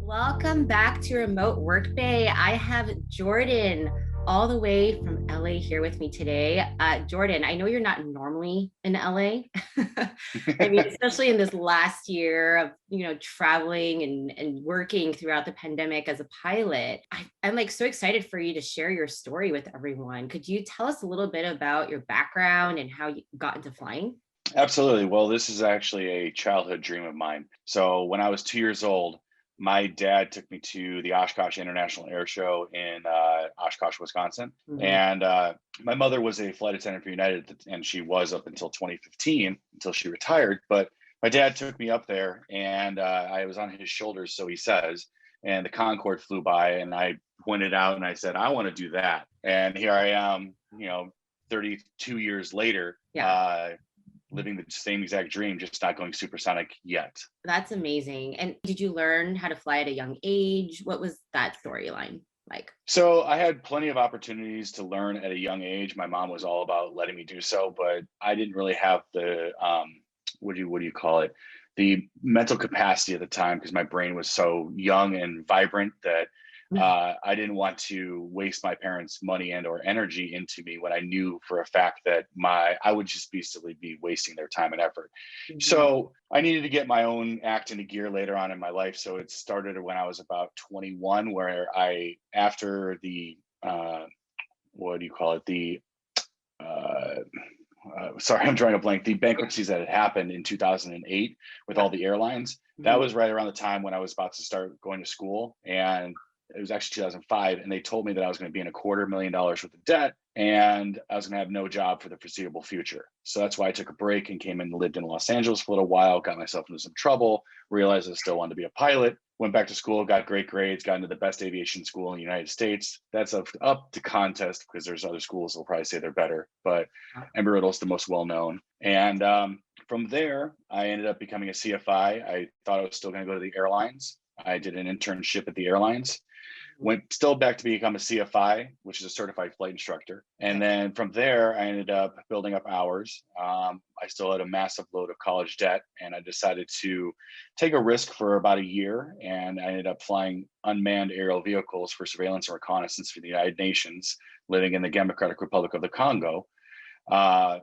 Welcome back to Remote Workday. I have Jordan all the way from LA here with me today. Jordan, I know you're not normally in LA. I mean, especially in this last year of, traveling and working throughout the pandemic as a pilot. I'm like so excited for you to share your story with everyone. Could you tell us a little bit about your background and how you got into flying? Absolutely. Well, this is actually a childhood dream of mine. So when I was 2 years old, my dad took me to the Oshkosh International Air Show in Oshkosh, Wisconsin. Mhm. And my mother was a flight attendant for United, and she was up until 2015, until she retired. But my dad took me up there, and I was on his shoulders, so he says, and the Concorde flew by, and I pointed out and I said, I want to do that. And here I am, 32 years later, Yeah, living the same exact dream, just not going supersonic yet. that's amazing. And did you learn how to fly at a young age? What was that storyline like? So I had plenty of opportunities to learn at a young age. My mom was all about letting me do so, but I didn't really have the what do you call it? The mental capacity at the time, because my brain was so young and vibrant that I didn't want to waste my parents' money and or energy into me when I knew for a fact that I would just basically be wasting their time and effort. Mhm. So I needed to get my own act into gear later on in my life. So it started when I was about 21, where after the what do you call it? Uh, Sorry, I'm drawing a blank. The bankruptcies that had happened in 2008 with Yeah. all the airlines, that Mhm. was right around the time when I was about to start going to school. And it was actually 2005. And they told me that I was going to be in $250,000 worth of debt and I was going to have no job for the foreseeable future. So that's why I took a break and came in and lived in Los Angeles for a little while, got myself into some trouble, realized I still wanted to be a pilot, went back to school, got great grades, got into the best aviation school in the United States. That's up to contest because there's other schools that'll probably say they're better, but Embry-Riddle is the most well-known. And from there, I ended up becoming a CFI. I thought I was still going to go to the airlines. I did an internship at the airlines, went still back to become a CFI, which is a certified flight instructor. And Okay. then from there, I ended up building up hours. I still had a massive load of college debt, and I decided to take a risk for about a year. And I ended up flying unmanned aerial vehicles for surveillance and reconnaissance for the United Nations, living in the Democratic Republic of the Congo. Uh,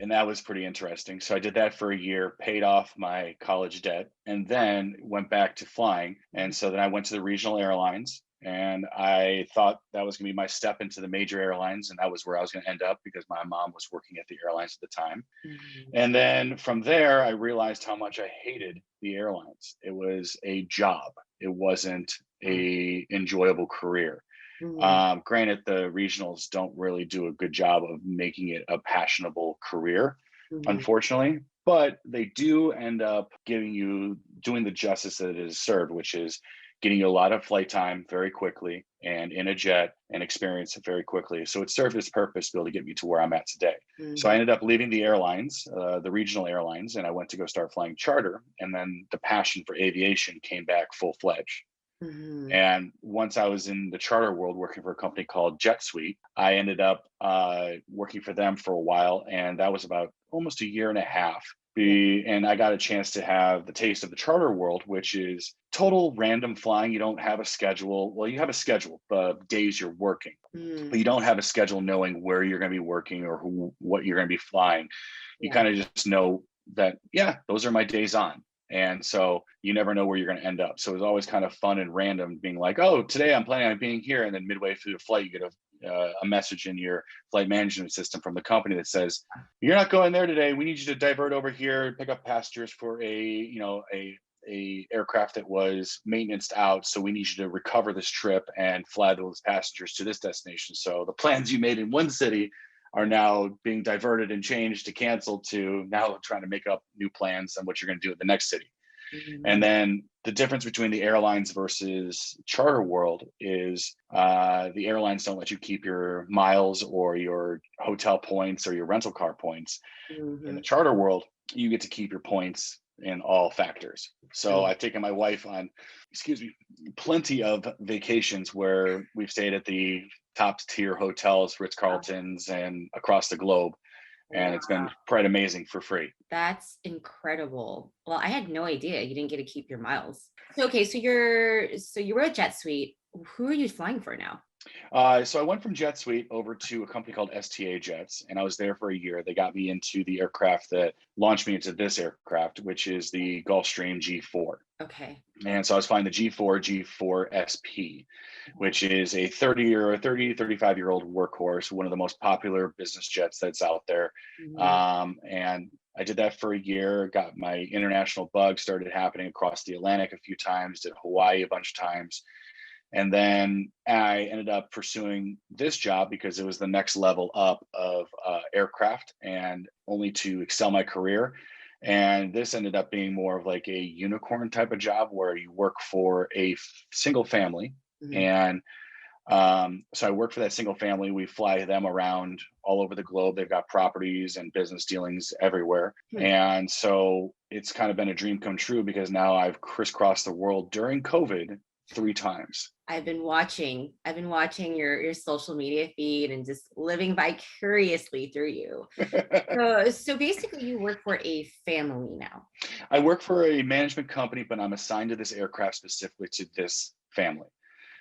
and that was pretty interesting. So I did that for a year, paid off my college debt, and then went back to flying. And so then I went to the regional airlines, and I thought that was going to be my step into the major airlines, and that was where I was going to end up because my mom was working at the airlines at the time. Mhm. And then from there, I realized how much I hated the airlines. It was a job. It wasn't a enjoyable career. Mhm. Granted, the regionals don't really do a good job of making it a passionable career, Mhm. unfortunately, but they do end up doing the justice that it is served, which is getting you a lot of flight time very quickly and in a jet and experience it very quickly. So it served its purpose to be able to get me to where I'm at today. So I Mhm. ended up leaving the airlines, the regional airlines, and I went to go start flying charter. And then the passion for aviation came back full fledged. Mhm. And once I was in the charter world working for a company called JetSuite, I ended up working for them for a while. And that was about almost a year and a half. Yeah. And I got a chance to have the taste of the charter world, which is total random flying. You don't have a schedule. Well, you have a schedule, but days you're working, but Mm. you don't have a schedule knowing where you're going to be working or what you're going to be flying. You Yeah. kind of just know that, yeah, those are my days on. And so you never know where you're going to end up. So it was always kind of fun and random being like, oh, today I'm planning on being here. And then midway through the flight, you get a message in your flight management system from the company that says, you're not going there today. We need you to divert over here, pick up passengers for a aircraft that was maintenanced out. So we need you to recover this trip and fly those passengers to this destination. So the plans you made in one city are now being diverted and changed to cancel to now trying to make up new plans on what you're going to do at the next city. And Mhm. then the difference between the airlines versus charter world is the airlines don't let you keep your miles or your hotel points or your rental car points. In the Mhm. charter world, you get to keep your points in all factors. So Mm. I've taken my wife on, plenty of vacations where we've stayed at the top tier hotels, Ritz Carltons, and across the globe. and it's been quite amazing for free. That's incredible. Well, I had no idea you didn't get to keep your miles. So, okay, so you were at JetSuite. Who are you flying for now? So I went from JetSuite over to a company called STAjets, and I was there for a year. They got me into the aircraft that launched me into this aircraft, which is the Gulfstream G4. Okay. And so I was flying the G4 SP, which is a 35-year-old workhorse, one of the most popular business jets that's out there. And I did that for a year, got my international bug started happening across the Atlantic a few times, did Hawaii a bunch of times. And then I ended up pursuing this job because it was the next level up of aircraft and only to excel my career. And this ended up being more of like a unicorn type of job where you work for a single family. And so I work for that single family. We fly them around all over the globe. They've got properties and business dealings everywhere. And so it's kind of been a dream come true because now I've crisscrossed the world during COVID 3 times. I've been watching your social media feed and just living vicariously through you. So basically you work for a family now. I work for a management company, but I'm assigned to this aircraft specifically to this family.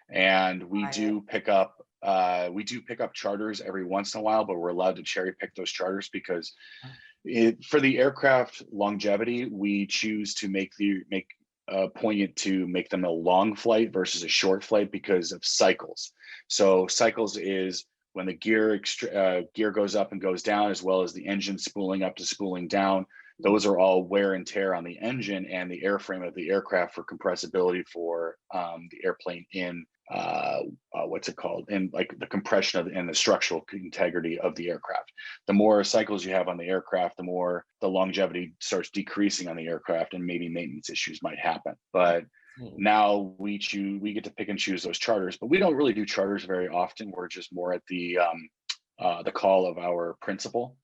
And we do pick up charters every once in a while, but we're allowed to cherry pick those charters because for the aircraft longevity, we choose to make poignant to make them a long flight versus a short flight because of cycles. So cycles is when the gear goes up and goes down, as well as the engine spooling up to spooling down. Those are all wear and tear on the engine and the airframe of the aircraft for compressibility for the airplane in what's it called? In like the compression of and the structural integrity of the aircraft. The more cycles you have on the aircraft, the more the longevity starts decreasing on the aircraft, and maybe maintenance issues might happen. But now we get to pick and choose those charters, but we don't really do charters very often. We're just more at the call of our principal.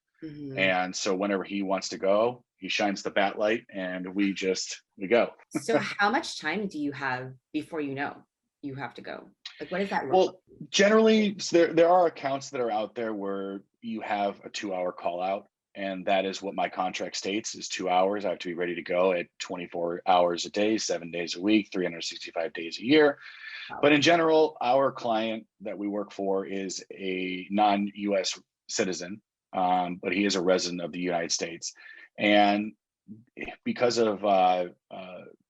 And so whenever he wants to go, he shines the bat light and we go. So how much time do you have before you have to go? Like, what does that look like? Well, generally, there are accounts that are out there where you have a 2-hour call out, and that is what my contract states is 2 hours. I have to be ready to go at 24 hours a day, 7 days a week, 365 days a year. But in general, our client that we work for is a non-US citizen, but he is a resident of the United States. And because of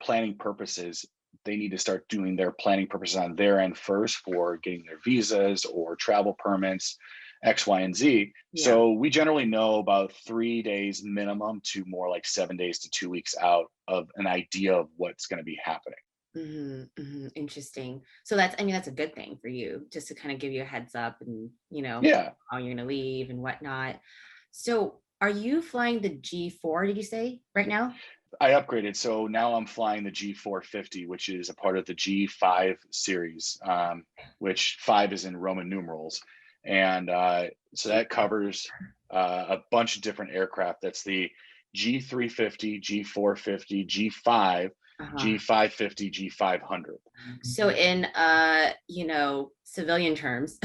planning purposes, they need to start doing their planning purposes on their end first for getting their visas or travel permits, X, Y, and Z. Yeah. So we generally know about 3 days minimum to more like 7 days to 2 weeks out of an idea of what's going to be happening. Interesting. So that's a good thing for you, just to kind of give you a heads up and, how you're going to leave and whatnot. So are you flying the G4, did you say, right now? I upgraded. So now I'm flying the G450, which is a part of the G5 series, which 5 is in Roman numerals. And so that covers a bunch of different aircraft. That's the G350, G450, G5, G550, G500. So in civilian terms,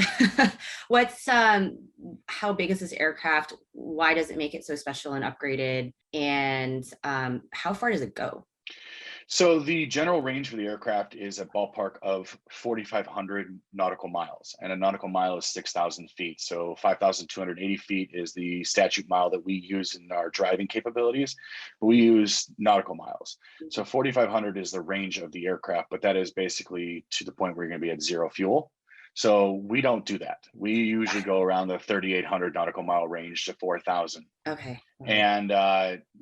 what's how big is this aircraft? Why does it make it so special and upgraded? And how far does it go? So the general range for the aircraft is a ballpark of 4,500 nautical miles, and a nautical mile is 6,000 feet. So 5,280 feet is the statute mile that we use in our driving capabilities, but we use nautical miles. So 4,500 is the range of the aircraft, but that is basically to the point where you're going to be at zero fuel. So we don't do that. We usually go around the 3,800 nautical mile range to 4,000. Okay. And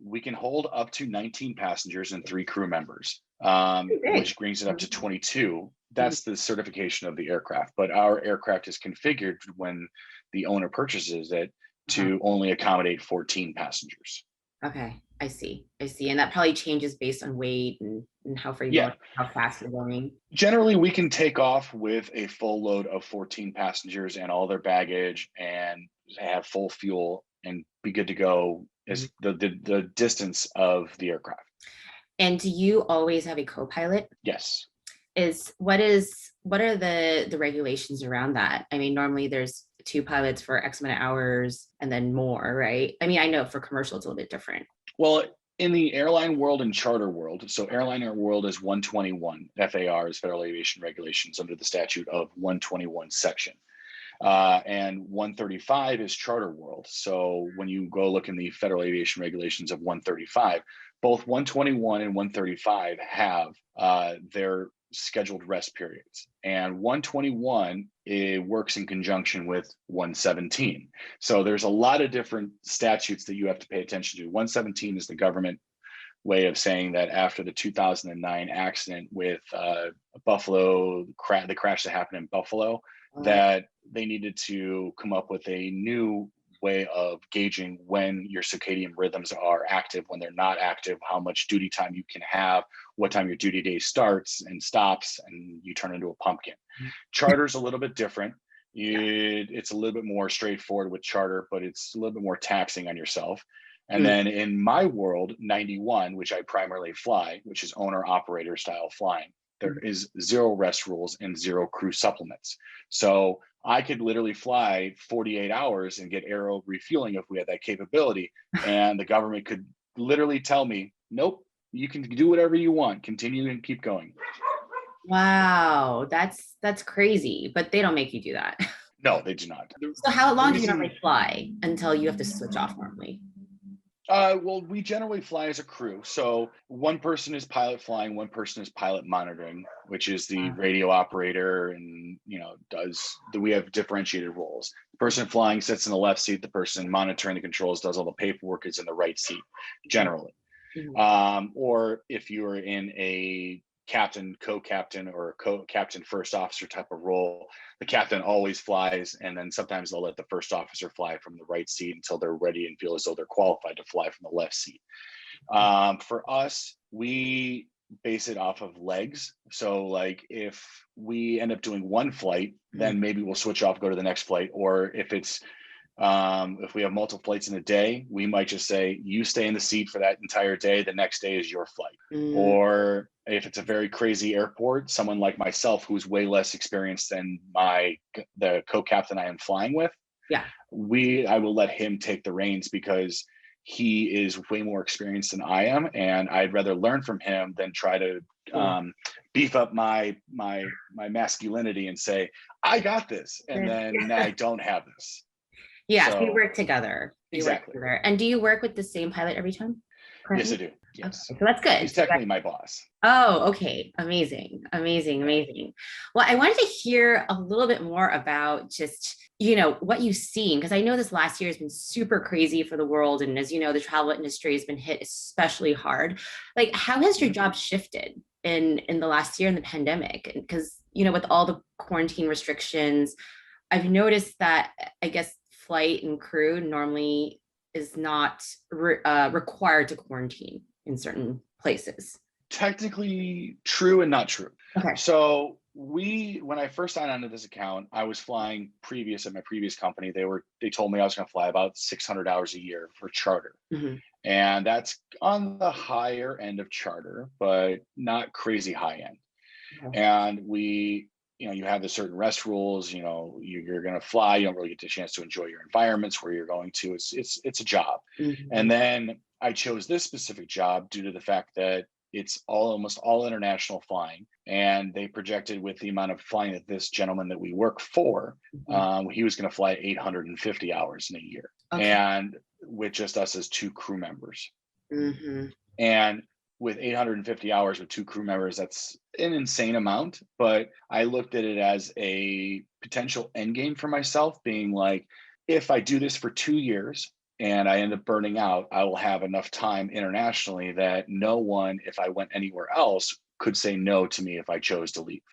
we can hold up to 19 passengers and 3 crew members, which brings it up to 22. That's the certification of the aircraft. But our aircraft is configured when the owner purchases it to only accommodate 14 passengers. Okay, I see. And that probably changes based on weight and how far you're going, how fast you're going. Generally, we can take off with a full load of 14 passengers and all their baggage and have full fuel and be good to go as the distance of the aircraft. And do you always have a co-pilot? Yes. What are the regulations around that? I mean, normally there's two pilots for X amount of hours and then more, right? I mean, I know for commercial, it's a little bit different. Well, in the airline world and charter world, so airline world is 121 FAR is Federal Aviation Regulations under the statute of 121 section. And 135 is charter world. So when you go look in the Federal Aviation Regulations of 135, both 121 and 135 have their scheduled rest periods. And 121, it works in conjunction with 117. So there's a lot of different statutes that you have to pay attention to. 117 is the government way of saying that after the 2009 accident with Buffalo, the crash that happened in Buffalo, that they needed to come up with a new way of gauging when your circadian rhythms are active, when they're not active, how much duty time you can have, what time your duty day starts and stops, and you turn into a pumpkin. Charter's a little bit different. It's a little bit more straightforward with charter, but it's a little bit more taxing on yourself. And then in my world, 91, which I primarily fly, which is owner operator style flying, there is 0 rest rules and 0 crew supplements. So I could literally fly 48 hours and get aero refueling if we had that capability. And the government could literally tell me, nope, you can do whatever you want, continue and keep going. Wow, that's crazy, but they don't make you do that. No, they do not. So how long do you normally fly until you have to switch off normally? Well, we generally fly as a crew. So one person is pilot flying, one person is pilot monitoring, which is the radio operator, and we have differentiated roles. The person flying sits in the left seat, the person monitoring the controls does all the paperwork is in the right seat, generally. Or if you're in a captain, co-captain, or co-captain first officer type of role, the captain always flies, and then sometimes they'll let the first officer fly from the right seat until they're ready and feel as though they're qualified to fly from the left seat. For us, we base it off of legs. So like if we end up doing one flight, then maybe we'll switch off, go to the next flight. Or if we have multiple flights in a day, we might just say, you stay in the seat for that entire day. The next day is your flight. Or if it's a very crazy airport, someone like myself, who's way less experienced than the co-captain I am flying with, I will let him take the reins because he is way more experienced than I am. And I'd rather learn from him than try to beef up my masculinity and say, I got this. And then I don't have this. Yeah, so you work together. Exactly. And do you work with the same pilot every time? Currently? Yes, I do. Yes. Okay, so that's good. He's technically my boss. Oh, okay. Amazing. Well, I wanted to hear a little bit more about just, what you've seen, because I know this last year has been super crazy for the world. And as you know, the travel industry has been hit especially hard. Like, how has your job shifted in the last year in the pandemic? Because, with all the quarantine restrictions, I've noticed that, I guess, flight and crew normally is not required to quarantine in certain places. Technically true and not true. Okay. So when I first signed onto this account, I was flying at my previous company. They told me I was going to fly about 600 hours a year for charter. And that's on the higher end of charter, but not crazy high end. And you have the certain rest rules, you're going to fly, you don't really get the chance to enjoy your environments where you're going to, it's a job. And then I chose this specific job due to the fact that it's almost all international flying. And they projected with the amount of flying that this gentleman that we work for, he was going to fly 850 hours in a year. And with just us as 2 crew members. And with 850 hours with 2 crew members, that's an insane amount. But I looked at it as a potential end game for myself, being like, if I do this for 2 years and I end up burning out, I will have enough time internationally that no one, if I went anywhere else, could say no to me if I chose to leave.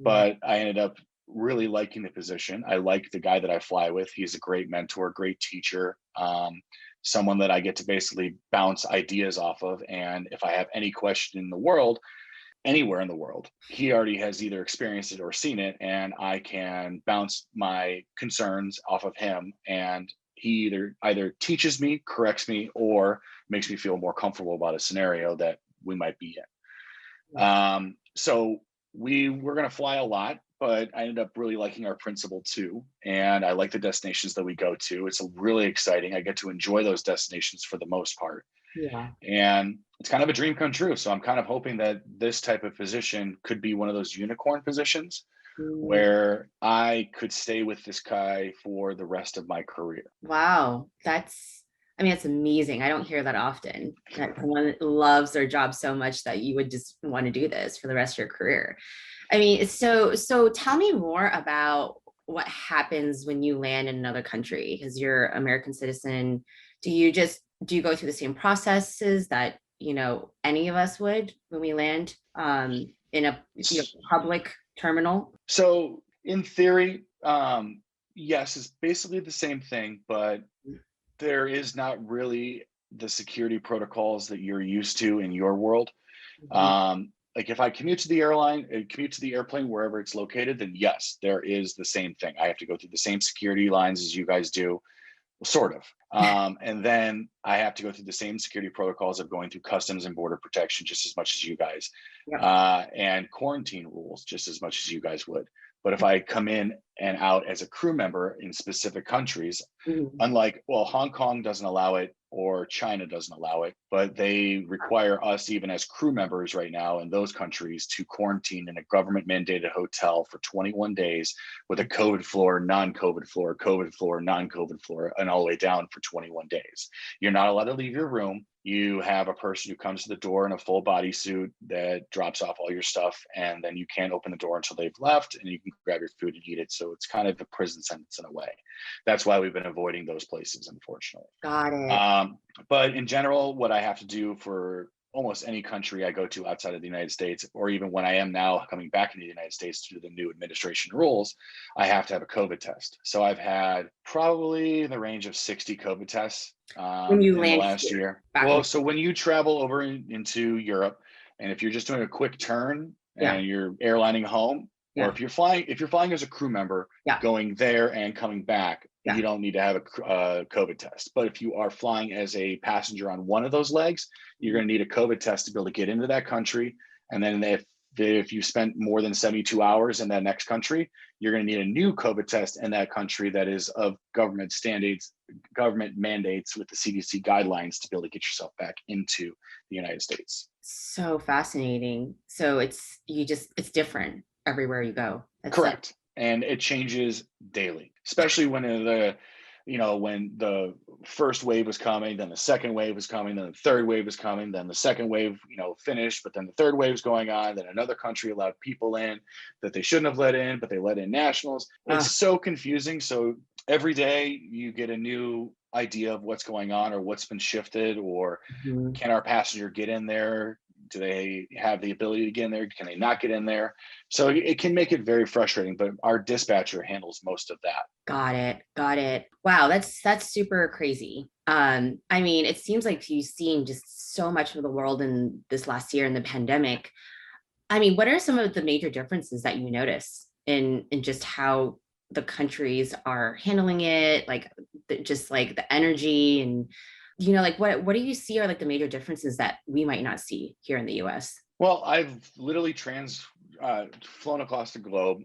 But I ended up really liking the position. I like the guy that I fly with. He's a great mentor, great teacher. Someone that I get to basically bounce ideas off of. And if I have any question in the world, anywhere in the world, he already has either experienced it or seen it, and I can bounce my concerns off of him. And he either teaches me, corrects me, or makes me feel more comfortable about a scenario that we might be in. So we were going to fly a lot, but I ended up really liking our principal too. And I like the destinations that we go to. It's really exciting. I get to enjoy those destinations for the most part. Yeah. And it's kind of a dream come true. So I'm kind of hoping that this type of position could be one of those unicorn positions Mm, where I could stay with this guy for the rest of my career. wow. I mean, it's amazing. I don't hear that often, that someone loves their job so much that you would just want to do this for the rest of your career. I mean, so tell me more about what happens when you land in another country because you're American citizen. Do you go through the same processes that, any of us would when we land in a public terminal? So in theory, yes, it's basically the same thing, but there is not really the security protocols that you're used to in your world. Mhm. Like if I commute to the airplane, wherever it's located, then yes, there is the same thing. I have to go through the same security lines as you guys do, sort of. And then I have to go through the same security protocols of going through customs and border protection just as much as you guys, Yep. and quarantine rules just as much as you guys would. But if I come in and out as a crew member in specific countries, Mhm. unlike, well, Hong Kong doesn't allow it or China doesn't allow it, but they require us, even as crew members right now in those countries, to quarantine in a government mandated hotel for 21 days with a COVID floor, non-COVID floor, COVID floor, non-COVID floor, and all the way down for 21 days. You're not allowed to leave your room. You have a person who comes to the door in a full bodysuit that drops off all your stuff, and then you can't open the door until they've left, and you can grab your food and eat it. So it's kind of a prison sentence in a way. That's why we've been avoiding those places, unfortunately. Got it. But in general, what I have to do for almost any country I go to outside of the United States, or even when I am now coming back into the United States due to the new administration rules, I have to have a COVID test. So I've had probably in the range of 60 COVID tests When you in the land last here, year. back in Well, so when you travel over into Europe, and if you're just doing a quick turn yeah, and you're airlining home, or yeah, if you're flying as a crew member yeah, going there and coming back, yeah. you don't need to have a COVID test. But if you are flying as a passenger on one of those legs, you're going to need a COVID test to be able to get into that country. And then if you spent more than 72 hours in that next country, you're going to need a new COVID test in that country that is of government standards, government mandates with the CDC guidelines to be able to get yourself back into the United States. So fascinating. So it's different everywhere you go. That's Correct. And it changes daily, especially when the first wave was coming, then the second wave was coming, then the third wave was coming, then the second wave, finished, but then the third wave was going on, then another country allowed people in that they shouldn't have let in, but they let in nationals. It's so confusing. So every day you get a new idea of what's going on or what's been shifted, or Mhm. can our passenger get in there? Do they have the ability to get in there? Can they not get in there? So it can make it very frustrating, but our dispatcher handles most of that. Got it. Got it. Wow, that's super crazy. I mean, it seems like you've seen just so much of the world in this last year in the pandemic. I mean, what are some of the major differences that you notice in just how the countries are handling it, like just like the energy and like what do you see are like the major differences that we might not see here in the US? Well, I've literally flown across the globe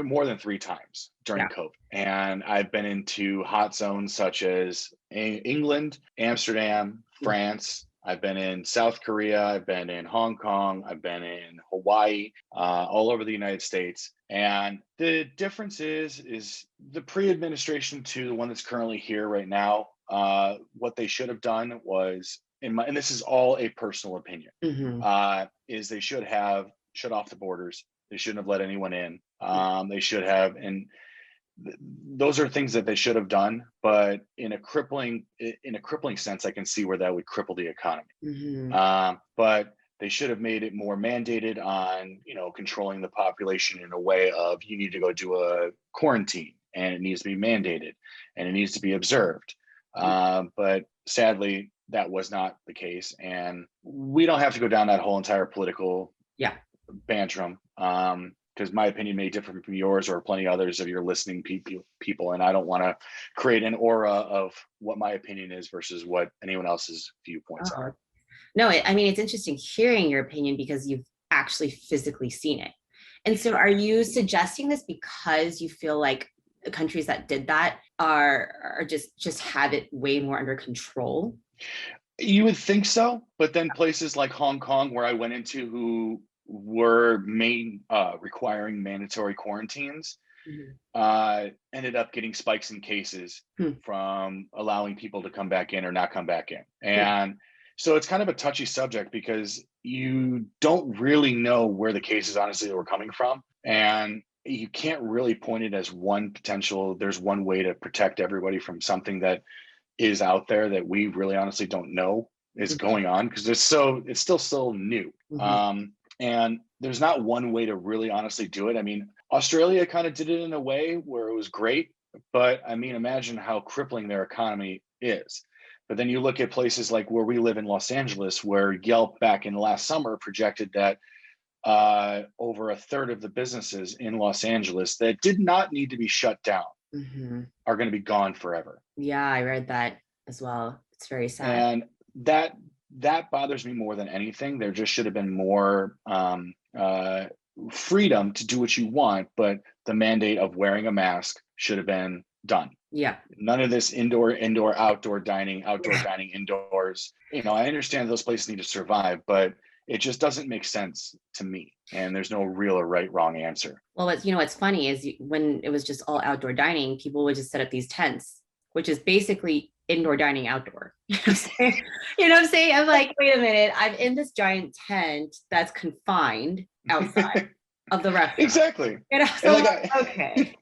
more than three times Yeah. during COVID, and I've been into hot zones such as England, Amsterdam, France. I've been in South Korea. I've been in Hong Kong. I've been in Hawaii, all over the United States. And the difference is the pre-administration to the one that's currently here right now. What they should have done was, and this is all a personal opinion, Hmm. is they should have shut off the borders. They shouldn't have let anyone in. They should have, and those are things that they should have done. But in a crippling sense, I can see where that would cripple the economy. Hmm. But they should have made it more mandated on, controlling the population in a way of you need to go do a quarantine and it needs to be mandated and it needs to be observed. But sadly, that was not the case. And we don't have to go down that whole entire political Yeah. bantram, because my opinion may differ from yours or plenty others of your listening people. And I don't want to create an aura of what my opinion is versus what anyone else's viewpoints Uh-huh. are. No, I mean, it's interesting hearing your opinion because you've actually physically seen it. And so are you suggesting this because you feel like the countries that did that are just have it way more under control? You would think so, but then places like Hong Kong, where I went into, who were requiring mandatory quarantines, ended up getting spikes in cases from allowing people to come back in or not come back in. And so it's kind of a touchy subject because you don't really know where the cases honestly were coming from. And you can't really point it as one potential, there's one way to protect everybody from something that is out there that we really honestly don't know is going on, because it's still so new. And there's not one way to really honestly do it. I mean, Australia kind of did it in a way where it was great, but I mean, imagine how crippling their economy is. But then you look at places like where we live in Los Angeles, where Yelp back in last summer projected that over a third of the businesses in Los Angeles that did not need to be shut down are going to be gone forever. Yeah, I read that as well. It's very sad. And that bothers me more than anything. There just should have been more freedom to do what you want, but the mandate of wearing a mask should have been done. Yeah. None of this indoor, outdoor dining, indoors. You know, I understand those places need to survive, but it just doesn't make sense to me. And there's no real or right, wrong answer. Well, what's funny is when it was just all outdoor dining, people would just set up these tents, which is basically indoor dining outdoor. You know what I'm saying? I'm like, wait a minute, I'm in this giant tent that's confined outside of the restaurant. Exactly. So okay.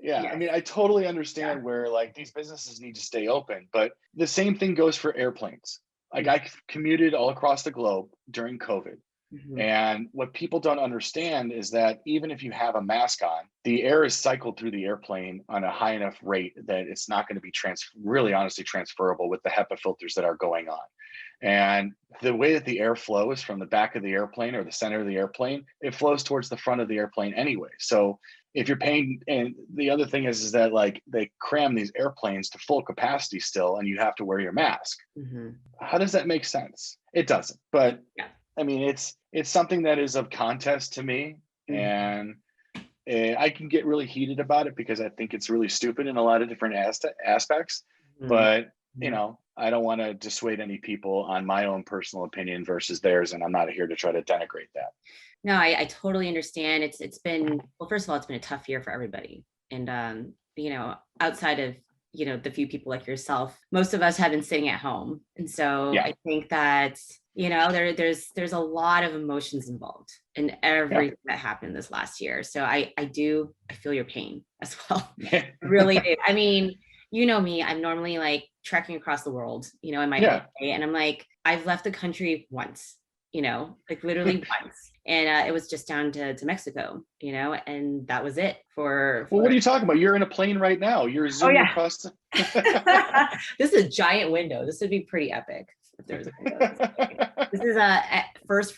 Yeah, I mean, I totally understand where like these businesses need to stay open, but the same thing goes for airplanes. Like I commuted all across the globe during COVID. And what people don't understand is that even if you have a mask on, the air is cycled through the airplane on a high enough rate that it's not going to be really honestly transferable with the HEPA filters that are going on. And the way that the air flows from the back of the airplane or the center of the airplane, it flows towards the front of the airplane anyway. So if you're paying, and the other thing is that like they cram these airplanes to full capacity still, and you have to wear your mask. How does that make sense? It doesn't. But I mean, it's something that is of contest to me, and I can get really heated about it because I think it's really stupid in a lot of different aspects. But you know, I don't want to dissuade any people on my own personal opinion versus theirs, and I'm not here to try to denigrate that. No, I totally understand. It's been, well, first of all, it's been a tough year for everybody. And, you know, outside of, you know, the few people like yourself, most of us have been sitting at home. And so I think that, you know, there's a lot of emotions involved in everything that happened this last year. So I feel your pain as well. Really do. I mean, you know me, I'm normally like trekking across the world, you know, in my day, and I'm like, I've left the country once, you know, like literally once. And it was just down to Mexico, you know, and that was it for Well, what are you talking about? You're in a plane right now. You're zooming across the... This is a giant window. This would be pretty epic if there was a window. This is a first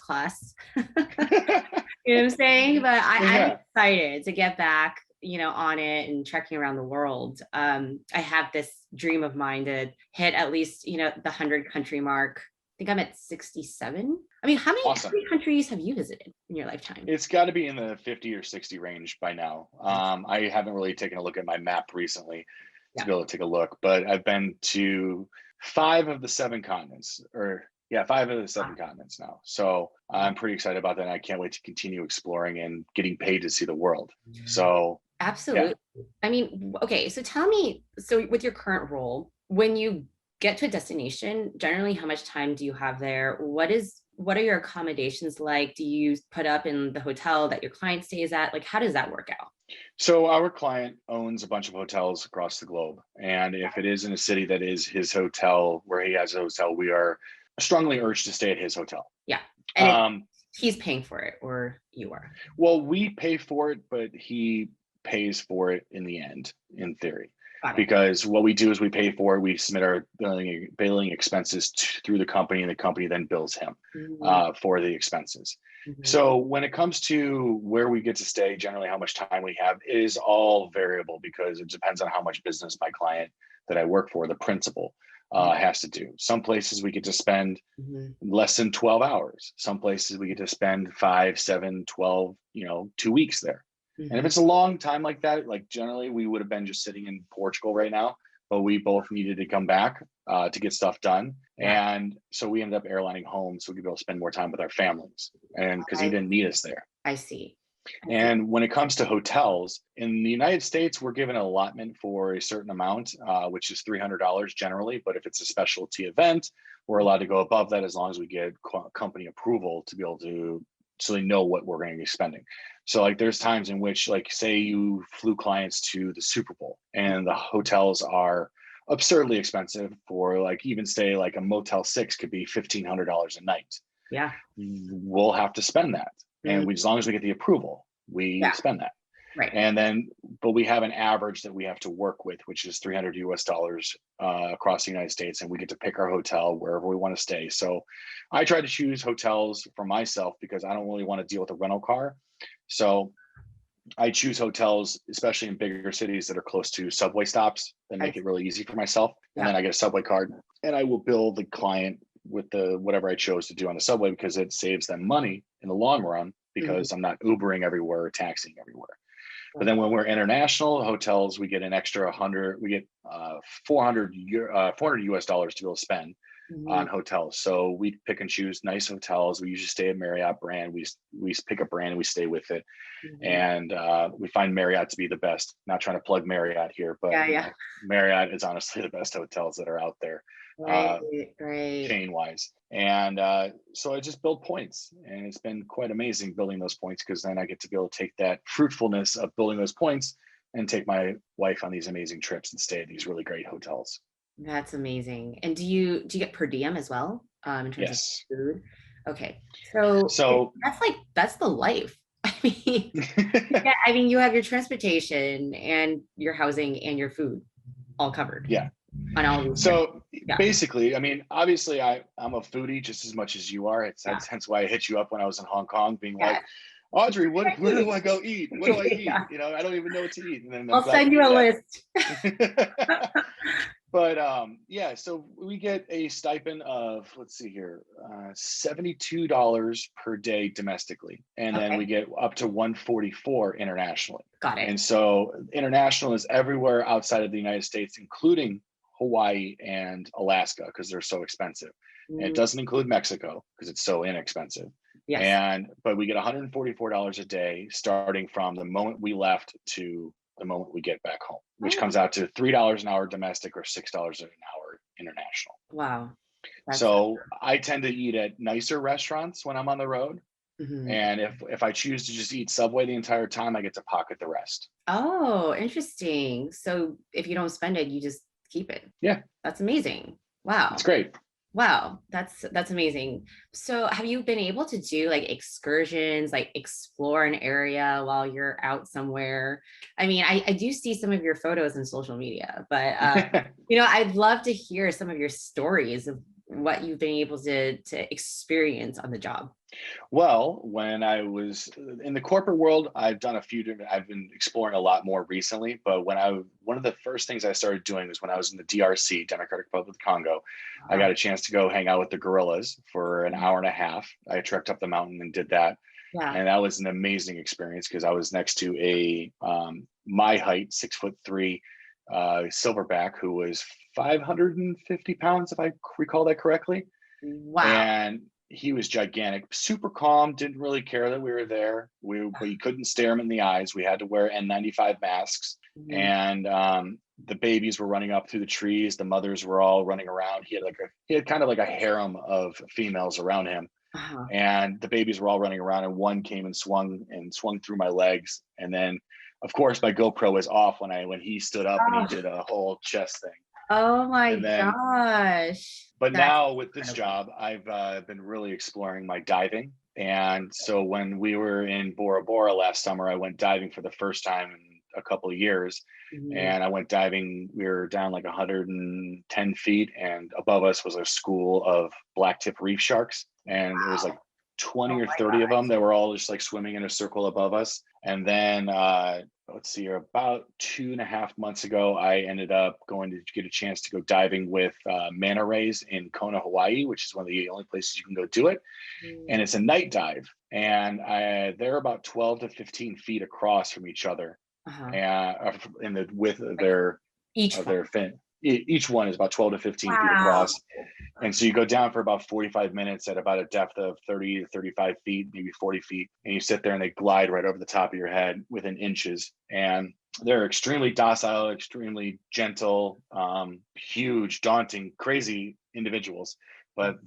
class. You know what I'm saying? But I'm excited to get back, you know, on it and trekking around the world. I have this dream of mine to hit at least, you know, the 100 country mark. I think I'm at 67. I mean, how many countries have you visited in your lifetime? It's got to be in the 50 or 60 range by now. I haven't really taken a look at my map recently to be able to take a look, but I've been to 5 of the 7 continents, or 5 of the 7 continents now. So I'm pretty excited about that. And I can't wait to continue exploring and getting paid to see the world. So absolutely. I mean, okay. So tell me, so with your current role, when you get to a destination, generally how much time do you have there? What are your accommodations like? Do you put up in the hotel that your client stays at? Like, how does that work out? So our client owns a bunch of hotels across the globe. And if it is in a city that is his hotel, where he has a hotel, we are strongly urged to stay at his hotel. Yeah. And he's paying for it, or you are? Well, we pay for it, but he pays for it in the end, in theory. Because what we do is we pay for it, we submit our billing expenses through the company, and the company then bills him for the expenses. So when it comes to where we get to stay, generally how much time we have, it is all variable because it depends on how much business my client that I work for, the principal, has to do. Some places we get to spend Mhm. less than 12 hours. Some places we get to spend 5, 7, 12, 2 weeks there. And if Mhm. it's a long time like that, like generally we would have been just sitting in Portugal right now, but we both needed to come back to get stuff done. Yeah. And so we ended up airlining home so we could be able to spend more time with our families, and because he I didn't need us there. I see. I see. And when it comes to hotels in the United States, we're given an allotment for a certain amount, which is $300 generally. But if it's a specialty event, we're allowed to go above that as long as we get company approval to be able to, so they know what we're going to be spending. So like there's times in which, like, say you flew clients to the Super Bowl and the hotels are absurdly expensive, for like even stay like a Motel 6 could be $1,500 a night. Yeah. We'll have to spend that. Mm, And as long as we get the approval, we yeah. spend that. Right. And then, but we have an average that we have to work with, which is $300 across the United States. And we get to pick our hotel wherever we want to stay. So I try to choose hotels for myself because I don't really want to deal with a rental car. So I choose hotels, especially in bigger cities that are close to subway stops, that make I it really easy for myself. And Yeah. then I get a subway card and I will bill the client with the whatever I chose to do on the subway, because it saves them money in the long run, Mhm. because I'm not Ubering everywhere or taxiing everywhere. But Right. then when we're international hotels, we get an extra 100, we get 400 US dollars to be able to spend Mhm. on hotels. So we pick and choose nice hotels. We usually stay at Marriott brand. We pick a brand and we stay with it. Mhm. And we find Marriott to be the best. Not trying to plug Marriott here, but Yeah, yeah. Marriott is honestly the best hotels that are out there. Right, Uh, right. Chain wise. And so I just build points, and it's been quite amazing building those points, because then I get to be able to take that fruitfulness of building those points and take my wife on these amazing trips and stay at these really great hotels. That's amazing. And do you get per diem as well, in terms of Yes. food? Okay. So So that's the life. I mean, yeah, I mean, you have your transportation and your housing and your food all covered yeah. on all these trips. So Yeah, basically, I mean, obviously I'm a foodie just as much as you are. It's yeah, that's hence why I hit you up when I was in Hong Kong, being yeah. like, Audrey, where do I go eat? What do I eat? Yeah. I don't even know what to eat. And then I'm I'll glad send you you do a that. list. But yeah, so we get a stipend of, let's see here, $72 per day domestically, and then we Okay, get up to 144 internationally. got it. And so international is everywhere outside of the United States, including Hawaii and Alaska, because they're so expensive. And it Mm, doesn't include Mexico because it's so inexpensive. yes. But we get $144 a day starting from the moment we left to the moment we get back home, which Oh, comes out to $3 an hour domestic or $6 an hour international. wow. That's So I tend to eat at nicer restaurants when I'm on the road. mhm. And if I choose to just eat Subway the entire time, I get to pocket the rest. Oh, interesting. So if you don't spend it, you just keep it. Yeah, That's amazing. it's Wow. great. Wow, that's amazing. So have you been able to do like excursions, like explore an area while you're out somewhere? I mean, I do see some of your photos in social media, but I'd love to hear some of your stories of what you've been able to experience on the job. Well, when I was in the corporate world, I've done a few different, I've been exploring a lot more recently. But one of the first things I started doing was when I was in the DRC, Democratic Republic of Congo. I got Wow. a chance to go hang out with the gorillas for an hour and a half. I trekked up the mountain and did that. Yeah. And that was an amazing experience because I was next to my height, 6'3", silverback, who was 550 pounds, if I recall that correctly. Wow. And he was gigantic, super calm, didn't really care that we were there. But you couldn't stare him in the eyes. We had to wear N95 masks. Mhm. And the babies were running up through the trees. The mothers were all running around. He had kind of like a harem of females around him. Uh-huh. And the babies were all running around, and one came and swung through my legs. And then of course my GoPro was off when he stood up and he Oh, did a whole chest thing. oh my And then gosh. but That's now with this incredible. job, I've been really exploring my diving. And so when we were in Bora Bora last summer, I went diving for the first time in a couple of years. Mhm. And I went diving. We were down like 110 feet, and above us was a school of black tip reef sharks. And it was like 20 Oh or my 30 of God. them that were all just like swimming in a circle above us. And then let's see here, about 2.5 months ago, I ended up going to get a chance to go diving with manta rays in Kona, Hawaii, which is one of the only places you can go do it. And it's a night dive. And they're about 12 to 15 feet across from each other, and in the width of Each one. their fin. Each one is about 12 to 15 feet Wow. across. And so you go down for about 45 minutes at about a depth of 30 to 35 feet, maybe 40 feet. And you sit there and they glide right over the top of your head within inches. And they're extremely docile, extremely gentle, huge, daunting, crazy individuals. But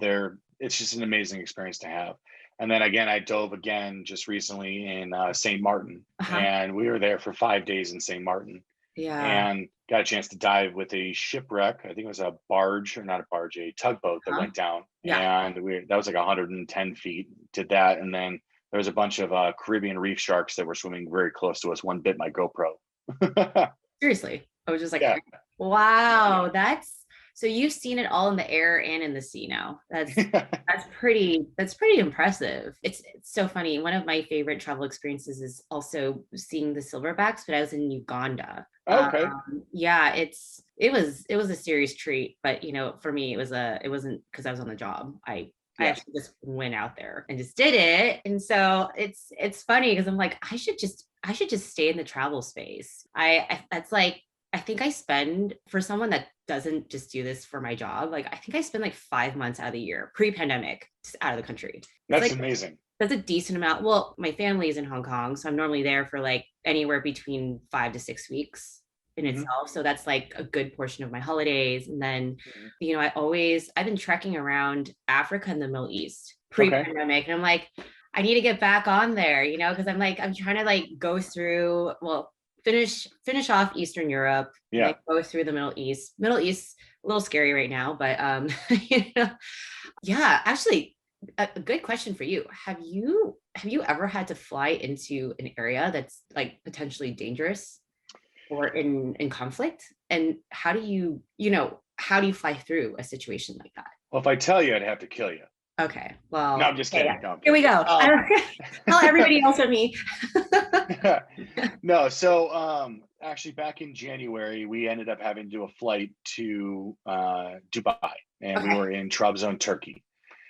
it's just an amazing experience to have. And then again, I dove again just recently in St. Martin. And we were there for 5 days in St. Martin. Yeah. And got a chance to dive with a shipwreck. I think it was a barge, or not a barge, a tugboat that went down. Yeah. And that was like 110 feet, did that. And then there was a bunch of Caribbean reef sharks that were swimming very close to us. One bit my GoPro. Seriously. I was just like, Yeah. wow, so you've seen it all in the air and in the sea now. That's pretty impressive. It's so funny. One of my favorite travel experiences is also seeing the silverbacks, but I was in Uganda. Okay. Yeah, it was a serious treat, but for me it wasn't because I was on the job. I actually just went out there and just did it. And so it's funny because I'm like, I should just stay in the travel space. That's like, I think I spend, for someone that doesn't just do this for my job, like I think I spend like 5 months out of the year pre-pandemic just out of the country. That's amazing. That's a decent amount. Well, my family is in Hong Kong, so I'm normally there for like anywhere between 5 to 6 weeks in itself. So that's like a good portion of my holidays. And then, I've been trekking around Africa and the Middle East pre-pandemic. And I'm like, I need to get back on there, because I'm trying to like go through, finish off Eastern Europe, like go through the Middle East, a little scary right now, but yeah, actually a good question for you. Have you ever had to fly into an area that's like potentially dangerous or in conflict? And how do you fly through a situation like that? Well, if I tell you, I'd have to kill you. Okay. Well, no, I'm just kidding. Yeah. No, Here we go. Tell everybody else but me. No, so actually back in January, we ended up having to do a flight to Dubai, and we were in Trabzon, Turkey.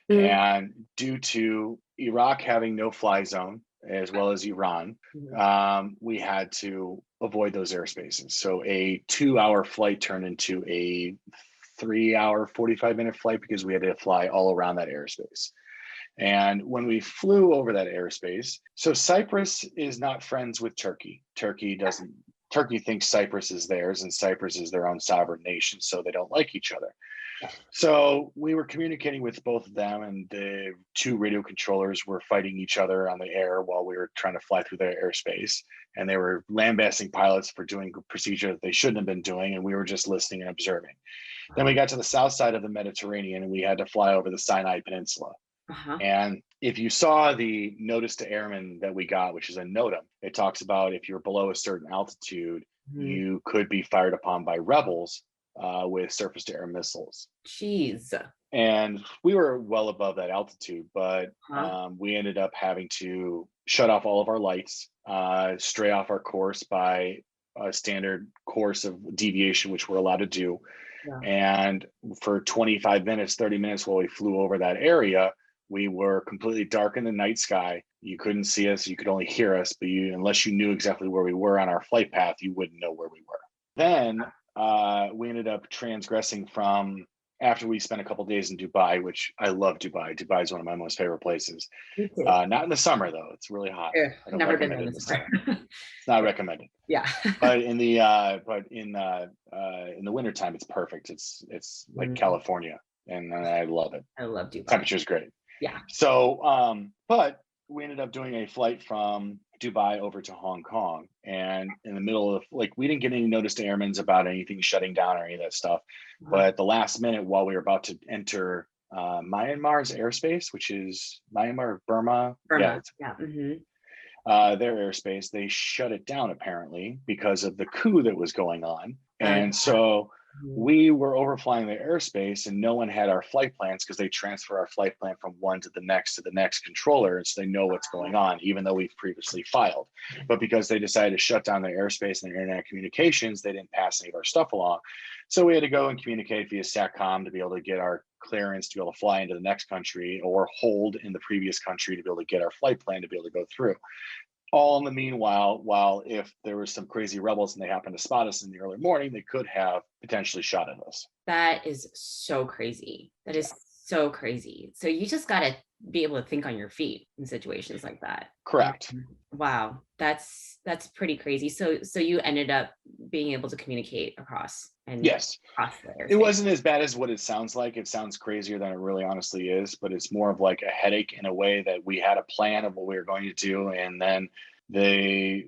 And due to Iraq having no fly zone, as well as Iran, we had to avoid those airspaces. So a 2-hour flight turned into a 3-hour, 45-minute flight because we had to fly all around that airspace. And when we flew over that airspace, so Cyprus is not friends with Turkey. Turkey thinks Cyprus is theirs, and Cyprus is their own sovereign nation, so they don't like each other. So we were communicating with both of them, and the two radio controllers were fighting each other on the air while we were trying to fly through their airspace. And they were lambasting pilots for doing a procedure that they shouldn't have been doing, and we were just listening and observing. Then we got to the south side of the Mediterranean, and we had to fly over the Sinai Peninsula. And if you saw the notice to airmen that we got, which is a NOTAM, it talks about if you're below a certain altitude, you could be fired upon by rebels with surface to air missiles. Jeez. And we were well above that altitude, but we ended up having to shut off all of our lights, stray off our course by a standard course of deviation, which we're allowed to do. And for 25 minutes, 30 minutes while we flew over that area, we were completely dark in the night sky. You couldn't see us, you could only hear us, but unless you knew exactly where we were on our flight path, you wouldn't know where we were. Then we ended up transgressing from, after we spent a couple of days in Dubai, which I love Dubai. Dubai is one of my most favorite places. Not in the summer though; it's really hot. I've never been there in the summer. It's not recommended. Yeah. But in the wintertime, it's perfect. It's like California, and I love it. I love Dubai. Temperature's great. Yeah. So, but we ended up doing a flight from Dubai over to Hong Kong, and in the middle of we didn't get any notice to airmen about anything shutting down or any of that stuff. But at the last minute, while we were about to enter Myanmar's airspace, which is Burma. Yeah. Their airspace, they shut it down apparently because of the coup that was going on. And so we were overflying the airspace and no one had our flight plans because they transfer our flight plan from one to the next controller. And so they know what's going on, even though we've previously filed. But because they decided to shut down their airspace and their internet communications, they didn't pass any of our stuff along. So we had to go and communicate via SATCOM to be able to get our clearance to be able to fly into the next country, or hold in the previous country to be able to get our flight plan to be able to go through. All in the meanwhile, while if there was some crazy rebels and they happened to spot us in the early morning, they could have potentially shot at us. That is so crazy. That is so crazy. So you just got to be able to think on your feet in situations like that. Correct. Wow, that's pretty crazy. So you ended up being able to communicate across and yes, across the airspace. It wasn't as bad as what it sounds like. It sounds crazier than it really honestly is, but it's more of like a headache in a way that we had a plan of what we were going to do, and then a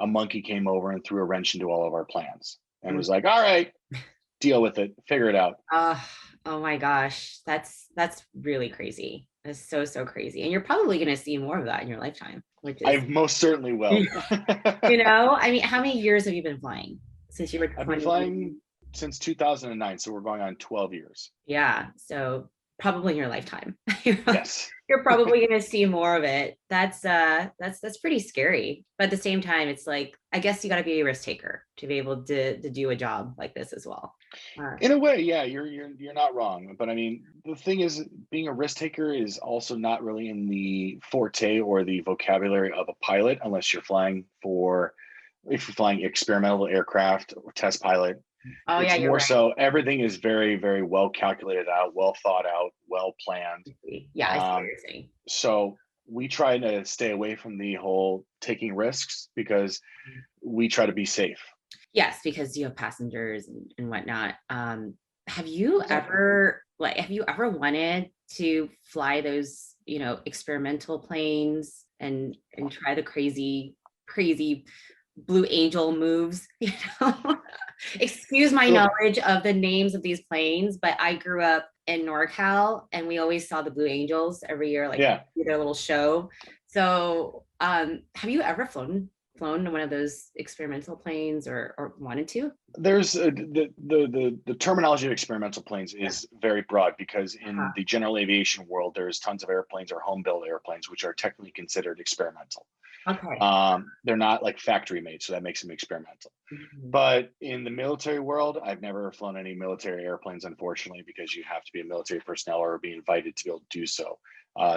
monkey came over and threw a wrench into all of our plans and was like, all right, deal with it, figure it out. Oh my gosh, that's really crazy. That's so crazy. And you're probably going to see more of that in your lifetime, which is, I most certainly will. I mean, how many years have you been flying since you were 20? I've been flying since 2009, so we're going on 12 years. Yeah, so probably in your lifetime. Yes. You're probably going to see more of it. That's pretty scary. But at the same time, it's like, I guess you got to be a risk taker to be able to do a job like this as well. In a way, yeah, you're not wrong. But I mean, the thing is, being a risk taker is also not really in the forte or the vocabulary of a pilot, unless you're flying if you're flying experimental aircraft or test pilot. Oh, it's yeah, more right. so everything is very, very well calculated out, well thought out, well planned. Yeah, I see what you're saying. So we try to stay away from the whole taking risks because we try to be safe. Yes, because you have passengers and whatnot. Have you ever wanted to fly those, experimental planes and try the crazy Blue Angel moves? Excuse my knowledge of the names of these planes, but I grew up in NorCal and we always saw the Blue Angels every year, their little show. So have you ever flown one of those experimental planes or wanted to? There's the terminology of experimental planes is very broad because in the general aviation world, there's tons of airplanes or home built airplanes, which are technically considered experimental. Okay. They're not like factory made, so that makes them experimental. But in the military world, I've never flown any military airplanes, unfortunately, because you have to be a military personnel or be invited to be able to do so,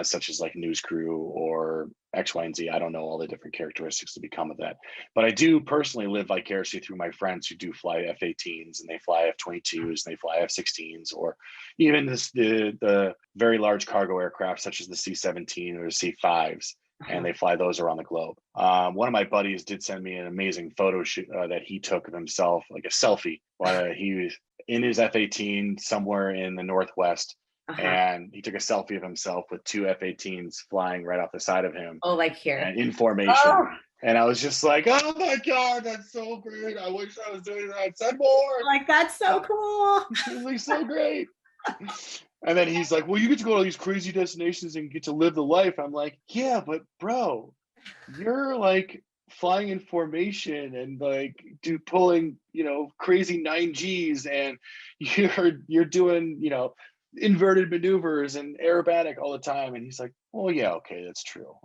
such as like news crew or X, Y, and Z. I don't know all the different characteristics to become of that. But I do personally live vicariously through my friends who do fly F-18s and they fly F-22s and they fly F-16s, or even the very large cargo aircraft such as the C-17 or the C-5s. And they fly those around the globe. One of my buddies did send me an amazing photo shoot that he took of himself, like a selfie, while he was in his F-18 somewhere in the Northwest. And he took a selfie of himself with two F-18s flying right off the side of him. Oh, like here. And in formation. And I was just like, oh my God, that's so great. I wish I was doing that. Send more. Like, that's so cool. It was so great. And then he's like, well, you get to go to these crazy destinations and get to live the life. I'm like, yeah, but bro, you're like flying in formation and like pulling, crazy 9Gs, and you're doing, inverted maneuvers and aerobatic all the time. And he's like, oh yeah, okay, that's true.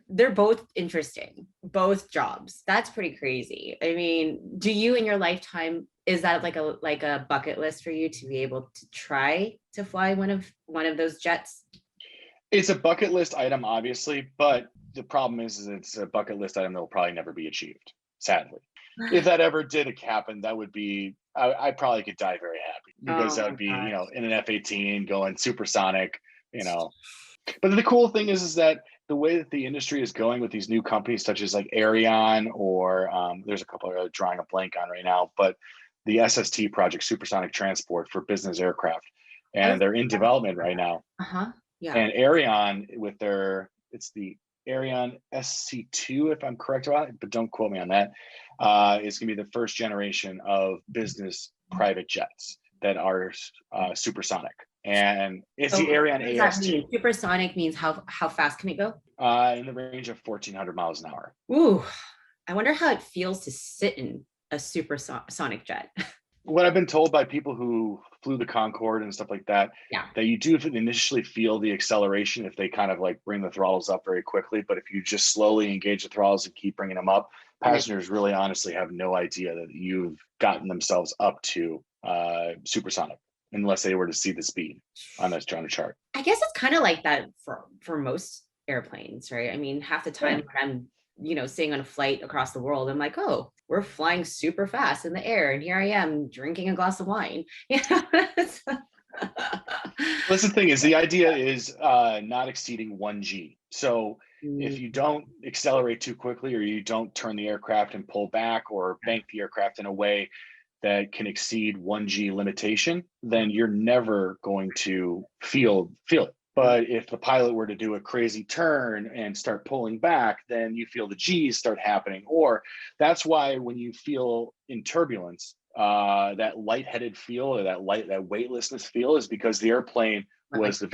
They're both interesting, both jobs. That's pretty crazy. I mean, do you in your lifetime, is that like a bucket list for you to be able to try to fly one of those jets? It's a bucket list item, obviously, but the problem is it's a bucket list item that will probably never be achieved, sadly. If that ever did happen, that would be, I probably could die very happy, because that would be, in an F-18 going supersonic, But the cool thing is that the way that the industry is going with these new companies, such as like Airline, or there's a couple of drawing a blank on right now, but the SST project, Supersonic Transport for business aircraft, and they're in development right now. Yeah. And Airline it's the Airline SC2, if I'm correct about it, but don't quote me on that. It's going to be the first generation of business private jets that are supersonic. And it's the Airline AST. Supersonic means how fast can it go? In the range of 1,400 miles an hour. Ooh, I wonder how it feels to sit in a supersonic jet. What I've been told by people who flew the Concorde and stuff like that, Yeah. that you do initially feel the acceleration if they kind of like bring the throttles up very quickly. But if you just slowly engage the throttles and keep bringing them up, passengers really honestly have no idea that you've gotten themselves up to supersonic unless they were to see the speed on that chart. I guess it's kind of like that for most airplanes, right? I mean, half the time when I'm, staying on a flight across the world, I'm like, oh, we're flying super fast in the air, and here I am drinking a glass of wine. Well, the thing is, the idea is not exceeding 1G. So if you don't accelerate too quickly, or you don't turn the aircraft and pull back, or bank the aircraft in a way that can exceed 1G limitation, then you're never going to feel it. But if the pilot were to do a crazy turn and start pulling back, then you feel the G's start happening. Or that's why when you feel in turbulence, that lightheaded feel, or that weightlessness feel, is because the airplane was it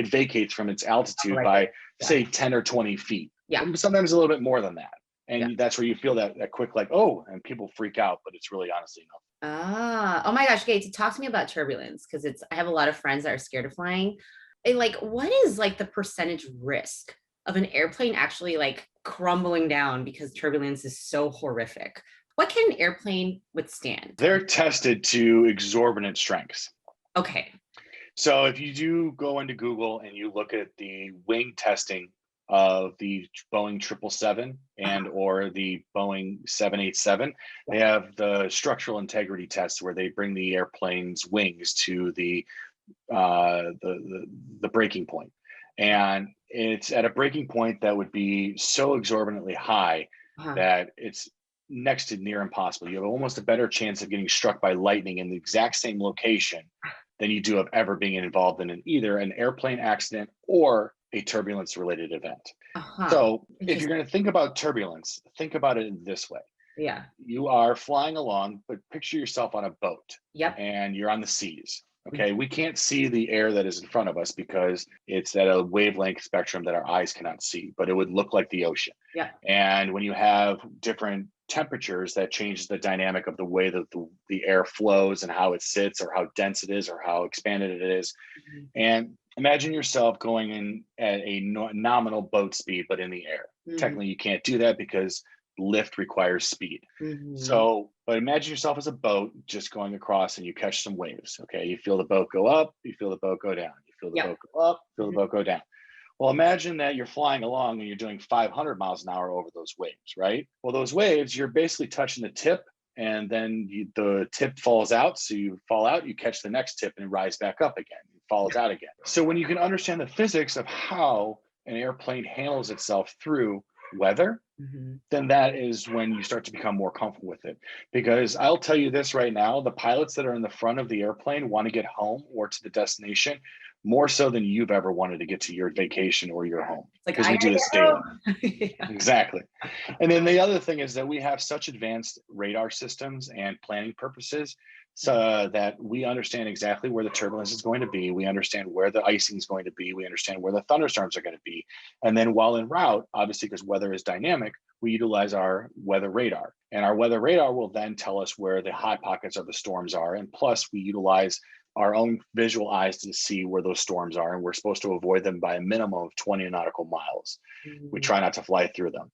vacates from its altitude by say 10 or 20 feet. Yeah. Sometimes a little bit more than that. And that's where you feel that quick, like, oh, and people freak out, but it's really honestly nothing. Oh my gosh. Okay. Talk to me about turbulence, because I have a lot of friends that are scared of flying. And like, what is like the percentage risk of an airplane actually like crumbling down because turbulence is so horrific? What can an airplane withstand? They're tested to exorbitant strengths. Okay. So if you do go into Google and you look at the wing testing of the Boeing 777 and or the Boeing 787, they have the structural integrity tests where they bring the airplane's wings to the breaking point, and it's at a breaking point that would be so exorbitantly high that it's next to near impossible. You have almost a better chance of getting struck by lightning in the exact same location than you do of ever being involved in either an airplane accident or a turbulence related event. So if you're going to think about turbulence, think about it in this way. Yeah. You are flying along, but picture yourself on a boat. Yep. And you're on the seas. Okay. We can't see the air that is in front of us because it's at a wavelength spectrum that our eyes cannot see, but it would look like the ocean. Yeah. And when you have different temperatures, that changes the dynamic of the way that the air flows and how it sits, or how dense it is, or how expanded it is. And imagine yourself going in at a nominal boat speed, but in the air. Technically, you can't do that because lift requires speed. So, but imagine yourself as a boat just going across, and you catch some waves. Okay. You feel the boat go up, you feel the boat go down, you feel the boat go up, feel the boat go down. Well, imagine that you're flying along and you're doing 500 miles an hour over those waves, right? Well, those waves, you're basically touching the tip, and then the tip falls out. So you fall out, you catch the next tip, and it rises back up again. It falls out again. So when you can understand the physics of how an airplane handles itself through weather, then that is when you start to become more comfortable with it. Because I'll tell you this right now, the pilots that are in the front of the airplane want to get home or to the destination more so than you've ever wanted to get to your vacation or your home. Because we do this daily. Exactly. And then the other thing is that we have such advanced radar systems and planning purposes, so that we understand exactly where the turbulence is going to be. We understand where the icing is going to be. We understand where the thunderstorms are going to be. And then while en route, obviously, because weather is dynamic, we utilize our weather radar. And our weather radar will then tell us where the hot pockets of the storms are. And plus, we utilize our own visual eyes to see where those storms are. And we're supposed to avoid them by a minimum of 20 nautical miles. We try not to fly through them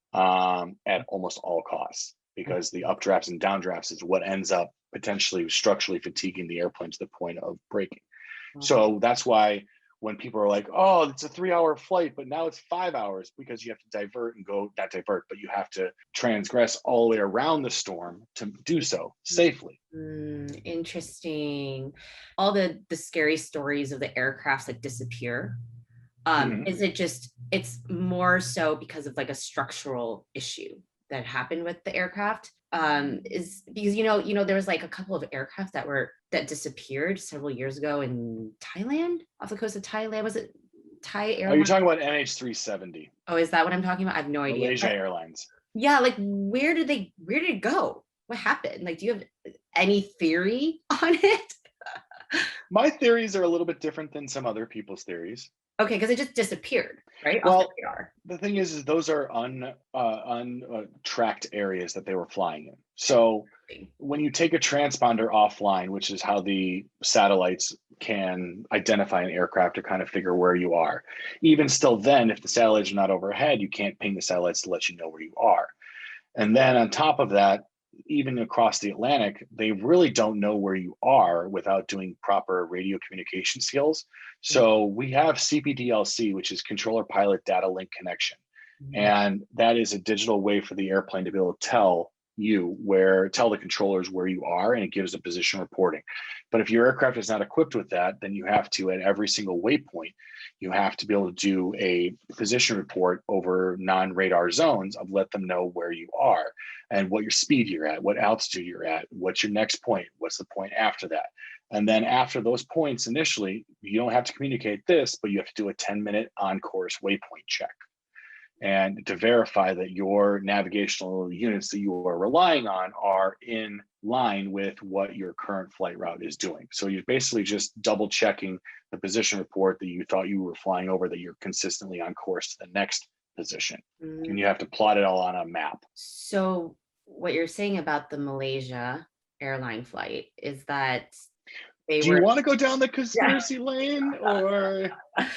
at almost all costs, because the updrafts and downdrafts is what ends up potentially structurally fatiguing the airplane to the point of breaking. So that's why when people are like, oh, it's a 3-hour flight, but now it's 5 hours, because you have to divert and go, not divert, but you have to transgress all the way around the storm to do so safely. Interesting. All the scary stories of the aircrafts that disappear. Is it just, it's more so because of like a structural issue that happened with the aircraft? Is because there was like a couple of aircraft that disappeared several years ago in Thailand, off the coast of Thailand. Was it Thai Airlines? Are you talking about NH370? Oh, is that what I'm talking about? I have no idea. Malaysia Airlines. Yeah, like where did it go? What happened? Like, do you have any theory on it? My theories are a little bit different than some other people's theories. Okay, because it just disappeared, right? Off the Well, radar. the thing is those are untracked areas that they were flying in. So when you take a transponder offline, which is how the satellites can identify an aircraft or kind of figure where you are, even still then, if the satellites are not overhead, you can't ping the satellites to let you know where you are. And then on top of that, even across the Atlantic, they really don't know where you are without doing proper radio communication skills. So we have CPDLC, which is controller pilot data link connection. Mhm. And that is a digital way for the airplane to be able to tell the controllers where you are, and it gives a position reporting. But if your aircraft is not equipped with that, then you have to, at every single waypoint, you have to be able to do a position report over non-radar zones of let them know where you are and what your speed you're at, what altitude you're at, what's your next point, what's the point after that. And then after those points initially, you don't have to communicate this, but you have to do a 10-minute on-course waypoint check. And to verify that your navigational units that you are relying on are in line with what your current flight route is doing. So you're basically just double checking the position report that you thought you were flying over, that you're consistently on course to the next position. And you have to plot it all on a map. So what you're saying about the Malaysia airline flight is that they Do you were, want to go down the yeah. conspiracy lane, or? Well,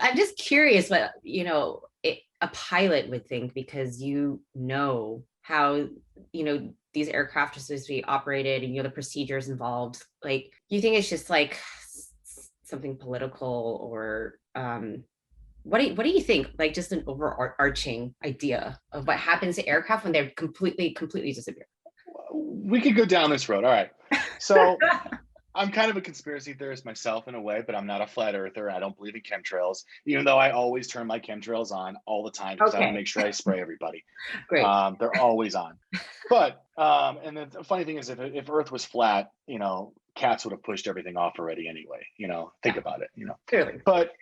I'm just curious what, a pilot would think, because how, these aircraft are supposed to be operated, and the procedures involved. Like, you think it's just like something political, or what do you think? Like, just an overarching idea of what happens to aircraft when they're completely disappear. We could go down this road. All right. So I'm kind of a conspiracy theorist myself in a way, but I'm not a flat earther. I don't believe in chemtrails, even though I always turn my chemtrails on all the time because I want to Okay, make sure I spray everybody. great. They're always on. But and the funny thing is, if Earth was flat, cats would have pushed everything off already anyway. Think about it. Clearly. But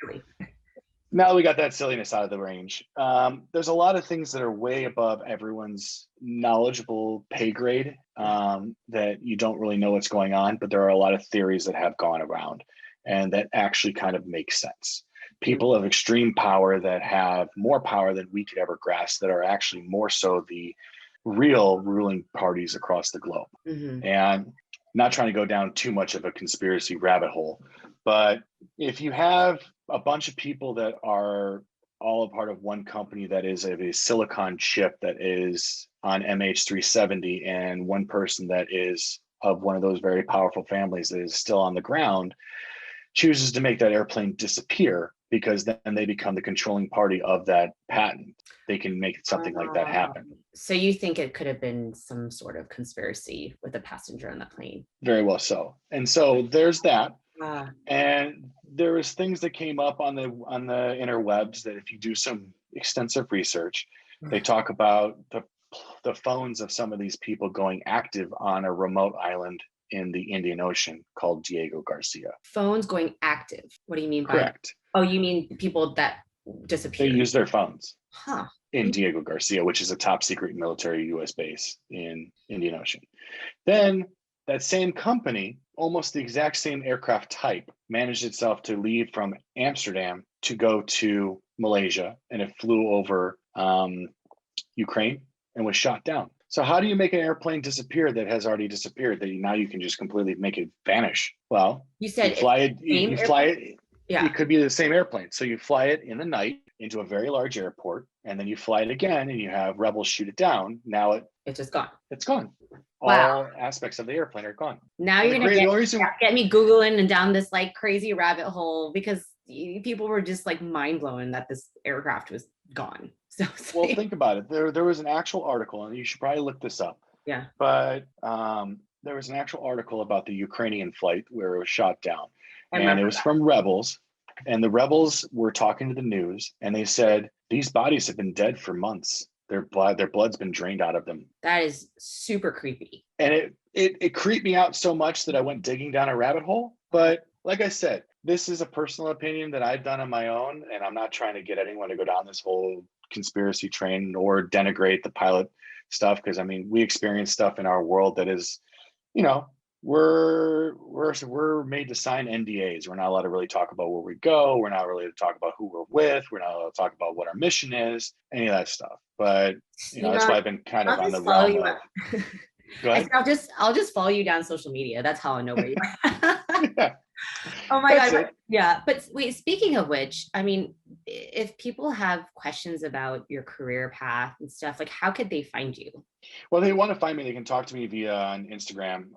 now that we got that silliness out of the range, there's a lot of things that are way above everyone's knowledgeable pay grade, that you don't really know what's going on, but there are a lot of theories that have gone around and that actually kind of make sense. People of extreme power that have more power than we could ever grasp, that are actually more so the real ruling parties across the globe. Mhm. And not trying to go down too much of a conspiracy rabbit hole, but if you have a bunch of people that are all a part of one company that is a silicon chip that is on MH370, and one person that is of one of those very powerful families that is still on the ground chooses to make that airplane disappear, because then they become the controlling party of that patent, they can make something like that happen. So you think it could have been some sort of conspiracy with a passenger on the plane? Very well so. And so there's that. Ah, And there was things that came up on the interwebs that, if you do some extensive research, they talk about the phones of some of these people going active on a remote island in the Indian Ocean called Diego Garcia. phones going active. What do you mean by? Correct. Oh, you mean people that They disappeared? use their phones Huh. in Diego Garcia, which is a top secret military US base in Indian Ocean. Then that same company, almost the exact same aircraft type, managed itself to leave from Amsterdam to go to Malaysia, and it flew over Ukraine and was shot down. So how do you make an airplane disappear that has already disappeared, that now you can just completely make it vanish? Well, You said you fly it, same you fly it, Yeah. it could be the same airplane. So you fly it in the night into a very large airport, and then you fly it again, and you have rebels shoot it down. Now It's just gone. it's gone. Wow. All aspects of the airplane are gone. Now And you're the gonna only reason, get me Googling and down this like crazy rabbit hole, because people were just like mind blown that this aircraft was gone. So it's well, like, think about it. There was an actual article, and you should probably look this up. yeah. But there was an actual article about the Ukrainian flight where it was shot down, I and remember it was that. from rebels. And the rebels were talking to the news, and they said these bodies have been dead for months. Their blood's been drained out of them. That is super creepy. And it creeped me out so much that I went digging down a rabbit hole. But like I said, this is a personal opinion that I've done on my own, and I'm not trying to get anyone to go down this whole conspiracy train or denigrate the pilot stuff, because I mean, we experience stuff in our world that is, we're made to sign NDAs. We're not allowed to really talk about where we go. We're not really to talk about who we're with. We're not allowed to talk about what our mission is, any of that stuff. But You that's know, why I've been kind of I'll on the just follow realm you of. up. Go ahead. I'll just follow you down social media. That's how I know where you are. Yeah, Oh my that's God. it. Yeah. But wait, speaking of which, I mean, if people have questions about your career path and stuff, like how could they find you? Well, they want to find me. They can talk to me via on Instagram,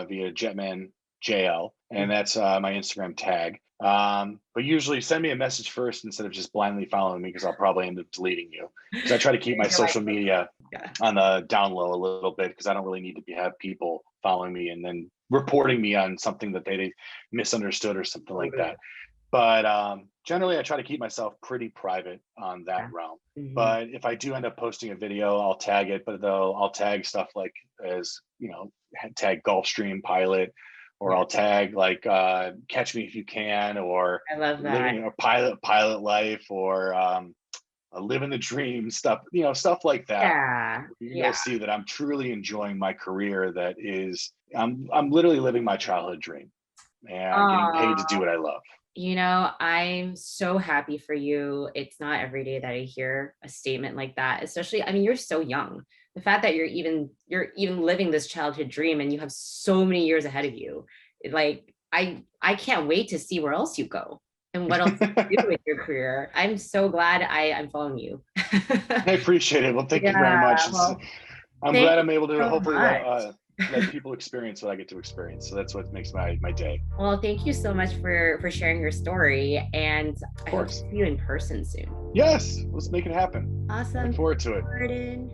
via Jetman JL, and that's my Instagram tag. But usually send me a message first instead of just blindly following me, because I'll probably end up deleting you. Because I try to keep my social media on the down low a little bit, because I don't really need to have people following me and then reporting me on something that they misunderstood or something like that. But generally, I try to keep myself pretty private on that realm. Mm-hmm. But if I do end up posting a video, I'll tag it. But though I'll tag stuff like as tag Gulfstream Pilot, or I'll tag like Catch Me If You Can, or I love that. Living a Pilot Life, or Living the Dream stuff. Stuff like that. Yeah. You'll see that I'm truly enjoying my career. That is, I'm literally living my childhood dream and getting paid to do what I love. I'm so happy for you. It's not every day that I hear a statement like that, especially, I mean, you're so young. The fact that you're even living this childhood dream and you have so many years ahead of you. Like, I can't wait to see where else you go and what else you do with your career. I'm so glad I'm following you. I appreciate it. Well, thank you very much. Well, I'm glad I'm able to so hopefully let people experience what I get to experience. So that's what makes my day. Well, thank you so much for sharing your story, and I hope to see you in person soon. Yes, let's make it happen. Awesome. Look forward to it. Jordan.